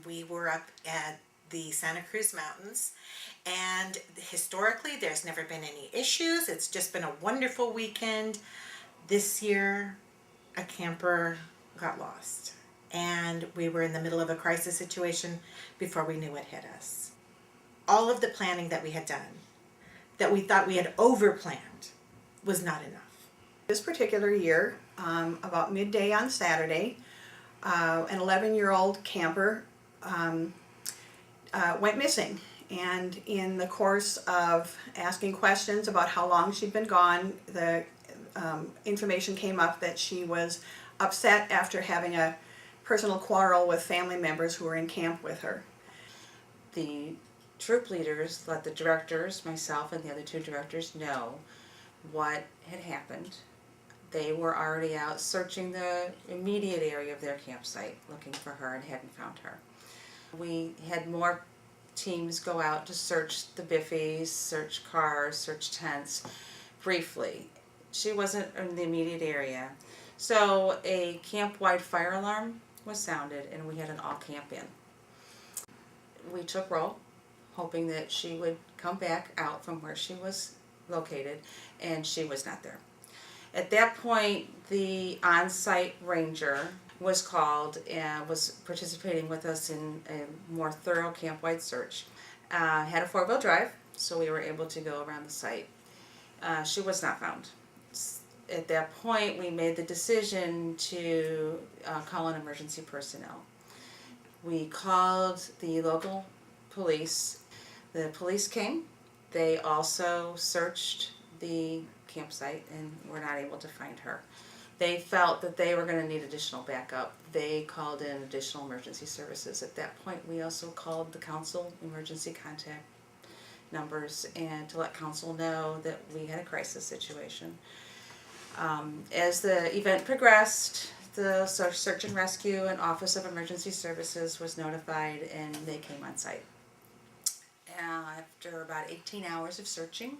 We were up at the Santa Cruz Mountains, and historically there's never been any issues. It's just been a wonderful weekend. This year, a camper got lost, and we were in the middle of a crisis situation before we knew it hit us. All of the planning that we had done, that we thought we had over planned, was not enough. This particular year, about midday on Saturday, an 11-year-old camper went missing. And in the course of asking questions about how long she'd been gone, the information came up that she was upset after having a personal quarrel with family members who were in camp with her. The troop leaders let the directors, myself and the other two directors, know what had happened. They were already out searching the immediate area of their campsite looking for her and hadn't found her. We had more teams go out to search the biffies, search cars, search tents briefly. She wasn't in the immediate area. So a camp-wide fire alarm was sounded and we had an all-camp in. We took roll, hoping that she would come back out from where she was located, and she was not there. At that point, the on-site ranger was called and was participating with us in a more thorough camp-wide search. Had a four-wheel drive, so we were able to go around the site. She was not found. At that point, we made the decision to call in emergency personnel. We called the local police. The police came. They also searched the campsite and were not able to find her. They felt that they were going to need additional backup. They called in additional emergency services. At that point, we also called the council emergency contact numbers and to let council know that we had a crisis situation. As the event progressed, the Search and Rescue and Office of Emergency Services was notified and they came on site. After about 18 hours of searching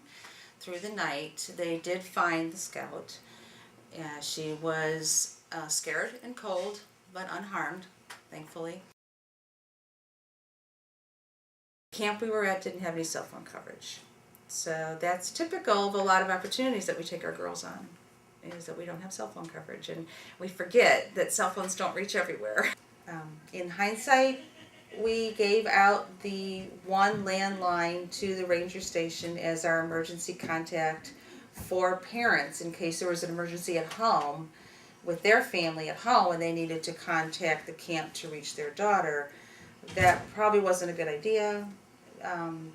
through the night, they did find the scout. She was scared and cold, but unharmed, thankfully. The camp we were at didn't have any cell phone coverage. So that's typical of a lot of opportunities that we take our girls on, is that we don't have cell phone coverage. And we forget that cell phones don't reach everywhere. In hindsight, we gave out the one landline to the ranger station as our emergency contact for parents in case there was an emergency at home with their family at home and they needed to contact the camp to reach their daughter. That probably wasn't a good idea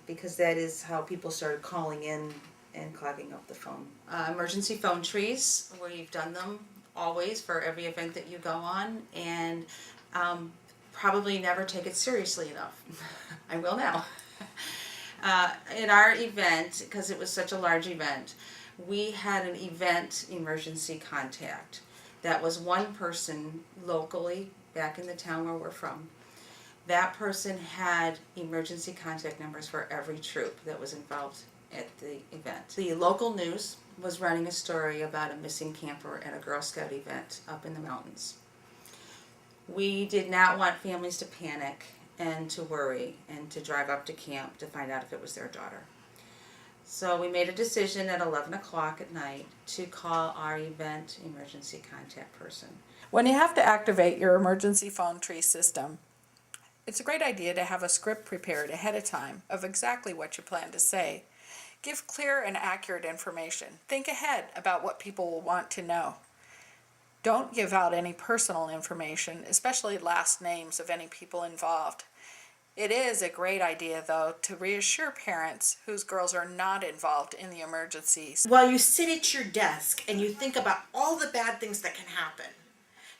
because that is how people started calling in and clogging up the phone. Emergency phone trees, we've done them always for every event that you go on, and probably never take it seriously enough. I will now. In our event, because it was such a large event, we had an event emergency contact. That was one person locally back in the town where we're from. That person had emergency contact numbers for every troop that was involved at the event. The local news was running a story about a missing camper at a Girl Scout event up in the mountains. We did not want families to panic and to worry and to drive up to camp to find out if it was their daughter. So we made a decision at 11 o'clock at night to call our event emergency contact person. When you have to activate your emergency phone tree system, it's a great idea to have a script prepared ahead of time of exactly what you plan to say. Give clear and accurate information. Think ahead about what people will want to know. Don't give out any personal information, especially last names of any people involved. It is a great idea, though, to reassure parents whose girls are not involved in the emergencies. While you sit at your desk and you think about all the bad things that can happen,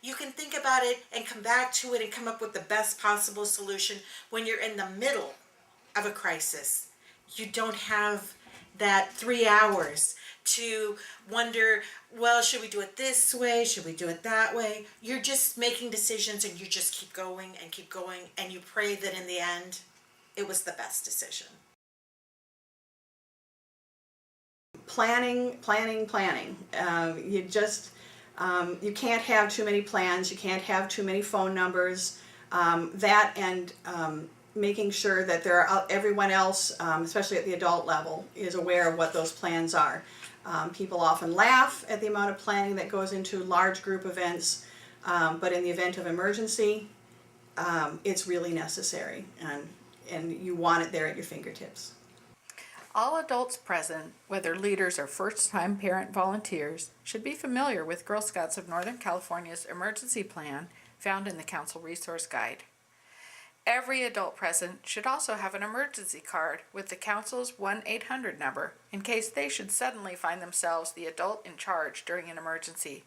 you can think about it and come back to it and come up with the best possible solution when you're in the middle of a crisis. You don't have that 3 hours to wonder, well, should we do it this way? Should we do it that way? You're just making decisions and you just keep going and you pray that in the end it was the best decision. Planning. You can't have too many plans. You can't have too many phone numbers. That and making sure that there are everyone else, especially at the adult level, is aware of what those plans are. People often laugh at the amount of planning that goes into large group events, but in the event of emergency, it's really necessary, and you want it there at your fingertips. All adults present, whether leaders or first-time parent volunteers, should be familiar with Girl Scouts of Northern California's emergency plan found in the Council Resource Guide. Every adult present should also have an emergency card with the Council's 1-800 number in case they should suddenly find themselves the adult in charge during an emergency.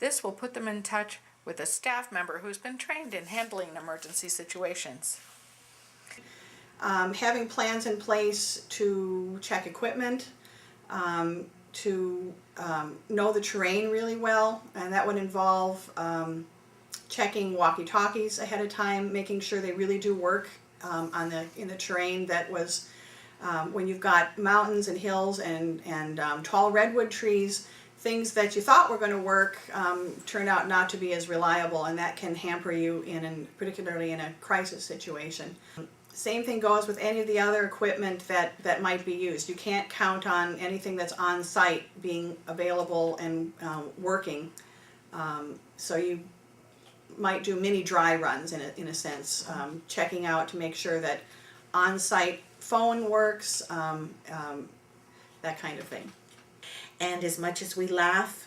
This will put them in touch with a staff member who's been trained in handling emergency situations. Having plans in place to check equipment, to know the terrain really well, and that would involve checking walkie-talkies ahead of time, making sure they really do work in the terrain that was when you've got mountains and hills and tall redwood trees. Things that you thought were going to work turn out not to be as reliable, and that can hamper you particularly in a crisis situation. Same thing goes with any of the other equipment that might be used. You can't count on anything that's on site being available and working. So you might do mini dry runs in a sense, checking out to make sure that on-site phone works, that kind of thing. And as much as we laugh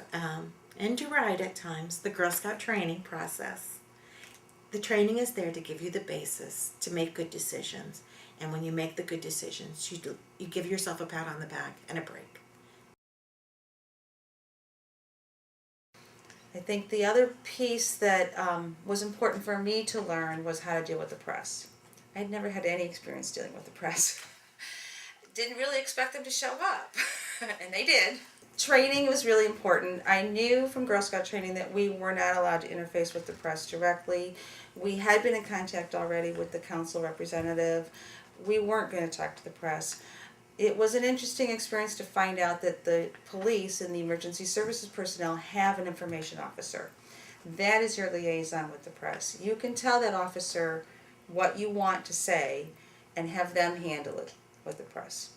and deride at times the Girl Scout training process, the training is there to give you the basis to make good decisions. And when you make the good decisions, you give yourself a pat on the back and a break. I think the other piece that was important for me to learn was how to deal with the press. I'd never had any experience dealing with the press. Didn't really expect them to show up, and they did. Training was really important. I knew from Girl Scout training that we were not allowed to interface with the press directly. We had been in contact already with the council representative. We weren't going to talk to the press. It was an interesting experience to find out that the police and the emergency services personnel have an information officer. That is your liaison with the press. You can tell that officer what you want to say and have them handle it with the press.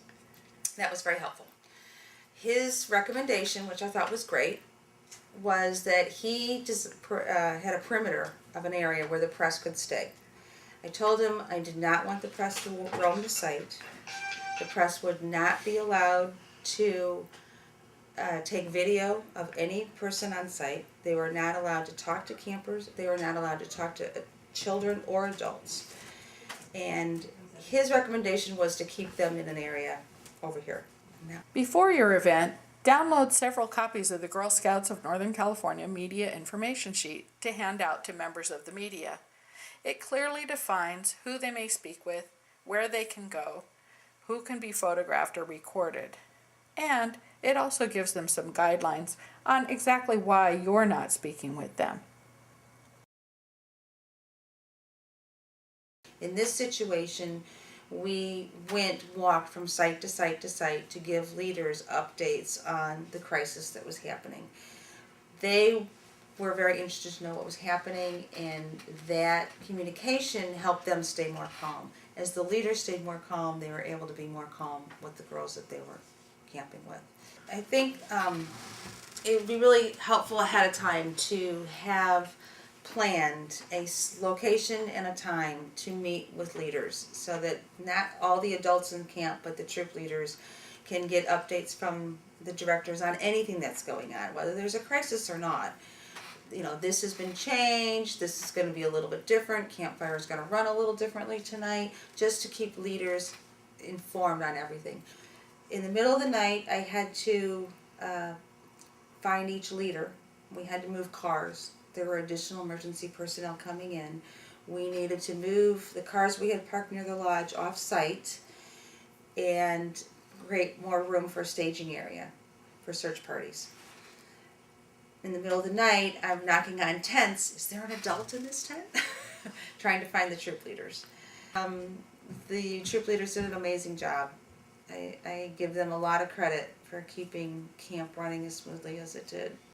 That was very helpful. His recommendation, which I thought was great, was that he just had a perimeter of an area where the press could stay. I told him I did not want the press to roam the site. The press would not be allowed to take video of any person on site. They were not allowed to talk to campers. They were not allowed to talk to children or adults. And his recommendation was to keep them in an area over here. Before your event, download several copies of the Girl Scouts of Northern California Media Information Sheet to hand out to members of the media. It clearly defines who they may speak with, where they can go, who can be photographed or recorded, and it also gives them some guidelines on exactly why you're not speaking with them. In this situation, we walked from site to site to site to give leaders updates on the crisis that was happening. They were very interested to know what was happening, and that communication helped them stay more calm. As the leaders stayed more calm, they were able to be more calm with the girls that they were camping with. I think it would be really helpful ahead of time to have planned a location and a time to meet with leaders, so that not all the adults in camp but the troop leaders can get updates from the directors on anything that's going on, whether there's a crisis or not. You know, this has been changed, this is going to be a little bit different, campfire is going to run a little differently tonight, just to keep leaders informed on everything. In the middle of the night, I had to find each leader. We had to move cars. There were additional emergency personnel coming in. We needed to move the cars we had parked near the lodge off-site and create more room for a staging area for search parties. In the middle of the night, I'm knocking on tents. Is there an adult in this tent? Trying to find the troop leaders. The troop leaders did an amazing job. I give them a lot of credit for keeping camp running as smoothly as it did.